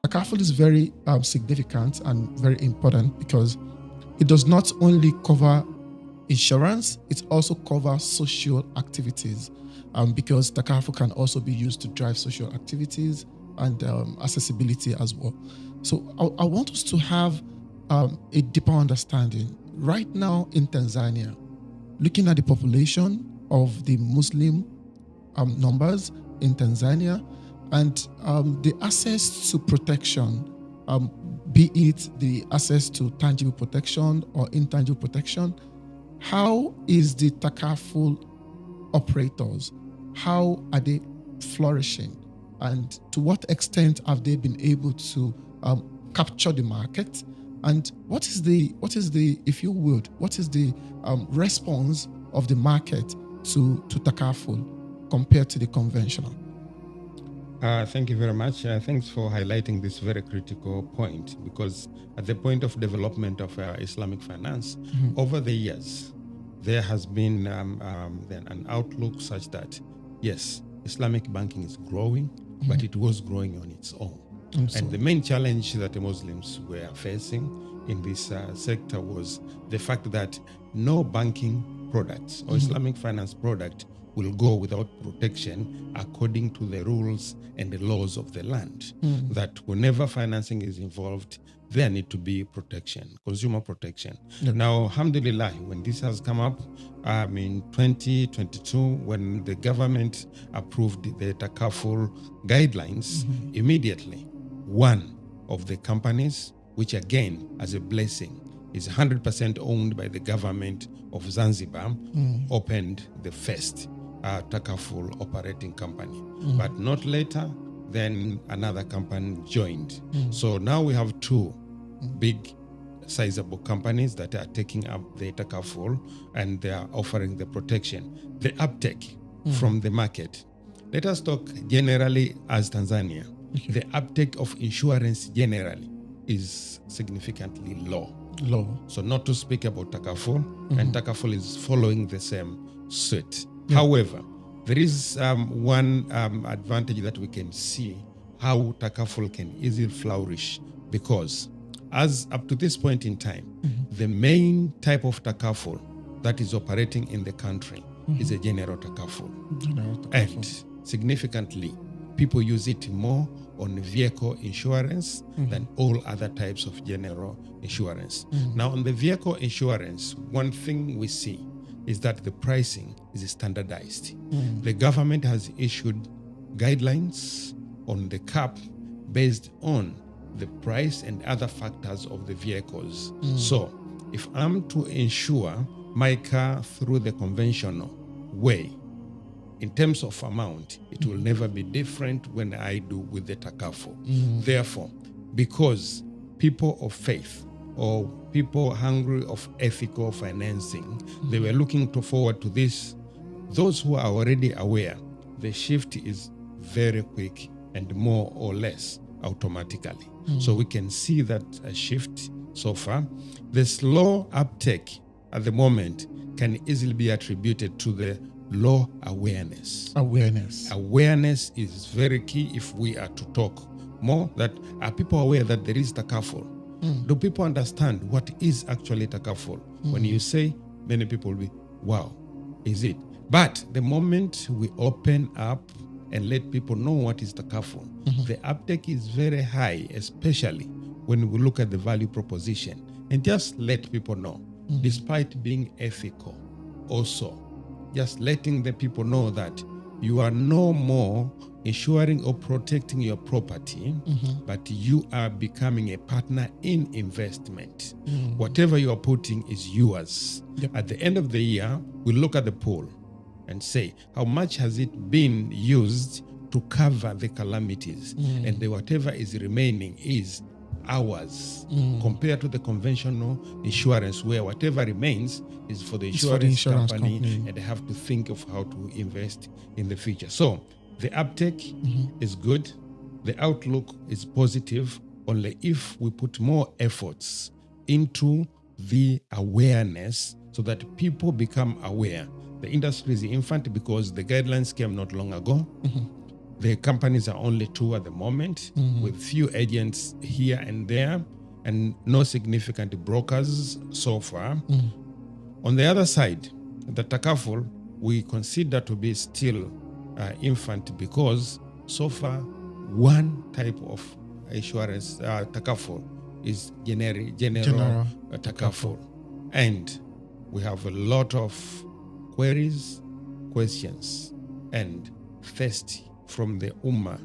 Takaful is very significant and very important because it does not only cover insurance, it also covers social activities, because Takaful can also be used to drive social activities and accessibility as well. So I want us to have a deeper understanding. Right now in Tanzania, looking at the population of the Muslim numbers in Tanzania and the access to protection, be it the access to tangible protection or intangible protection, how is the Takaful operators, how are they flourishing? And to what extent have they been able to capture the market? And what is the, if you would, what is the response of the market to Takaful compared to the conventional? Thank you very much. Thanks for highlighting this very critical point, because at the point of development of Islamic finance, over the years, there has been an outlook such that, yes, Islamic banking is growing, but it was growing on its own. And the main challenge that the Muslims were facing in this sector was the fact that no banking products or Islamic finance product will go without protection according to the rules and the laws of the land. That whenever financing is involved, there need to be protection, consumer protection. Now, alhamdulillah, when this has come up in 2022, when the government approved the Takaful guidelines, immediately one of the companies, which again, as a blessing, is 100% owned by the government of Zanzibar, opened the first Takaful operating company. But not later, then another company joined. So now we have two big sizable companies that are taking up the Takaful and they are offering the protection. The uptake from the market. Let us talk generally as Tanzania. The uptake of insurance generally is significantly low. So not to speak about Takaful, and Takaful is following the same suit. However, there is one advantage that we can see how Takaful can easily flourish, because as up to this point in time, the main type of Takaful that is operating in the country is a general Takaful. And significantly, people use it more on vehicle insurance than all other types of general insurance. Now, on the vehicle insurance, one thing we see is that the pricing is standardized. The government has issued guidelines on the cap based on the price and other factors of the vehicles. So if I'm to insure my car through the conventional way, in terms of amount, it will never be different when I do with the Takaful. Therefore, because people of faith or people hungry of ethical financing, they were looking forward to this. Those who are already aware, the shift is very quick and more or less automatically. So we can see that a shift so far. The slow uptake at the moment can easily be attributed to the low awareness. Awareness is very key if we are to talk more. That are people aware that there is Takaful? Do people understand what is actually Takaful? When you say, many people will be, wow, is it? But the moment we open up and let people know what is Takaful, the uptake is very high, especially when we look at the value proposition. And just let people know, despite being ethical, also, just letting the people know that you are no more insuring or protecting your property, but you are becoming a partner in investment. Whatever you are putting is yours. At the end of the year, we look at the pool and say, how much has it been used to cover the calamities? And the whatever is remaining is ours, compared to the conventional insurance, where whatever remains is for the insurance company, and they have to think of how to invest in the future. So the uptake is good. The outlook is positive, only if we put more efforts into the awareness so that people become aware. The industry is infant because the guidelines came not long ago. The companies are only 2 at the moment, with few agents here and there, and no significant brokers so far. On the other side, the Takaful, we consider to be still infant, because so far one type of insurance, Takaful, is General Takaful. And we have a lot of queries, questions, and thirst from the Ummah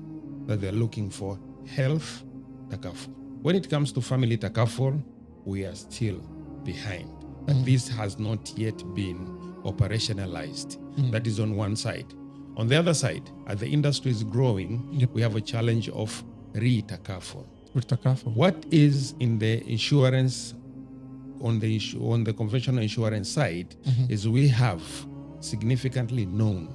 that they're looking for health Takaful. When it comes to family Takaful, we are still behind. And this has not yet been operationalized. That is on one side. On the other side, as the industry is growing, we have a challenge of Takaful. What is in the insurance, on the conventional insurance side, is we have significantly known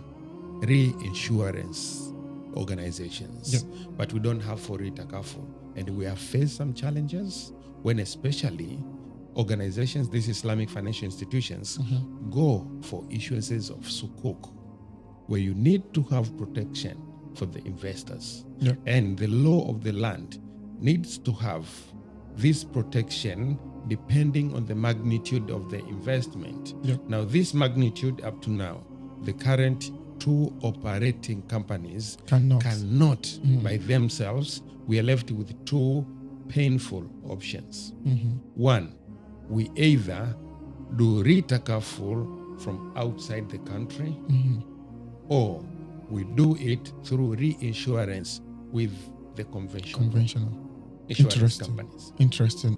reinsurance organizations, but we don't have for Takaful. And we have faced some challenges when especially organizations, these Islamic financial institutions, go for issuances of sukuk, where you need to have protection for the investors. And the law of the land needs to have this protection depending on the magnitude of the investment. Now, this magnitude up to now, the current 2 operating companies cannot by themselves. We are left with 2 painful options. One, we either do Takaful from outside the country, or we do it through reinsurance with the conventional insurance companies. Interesting.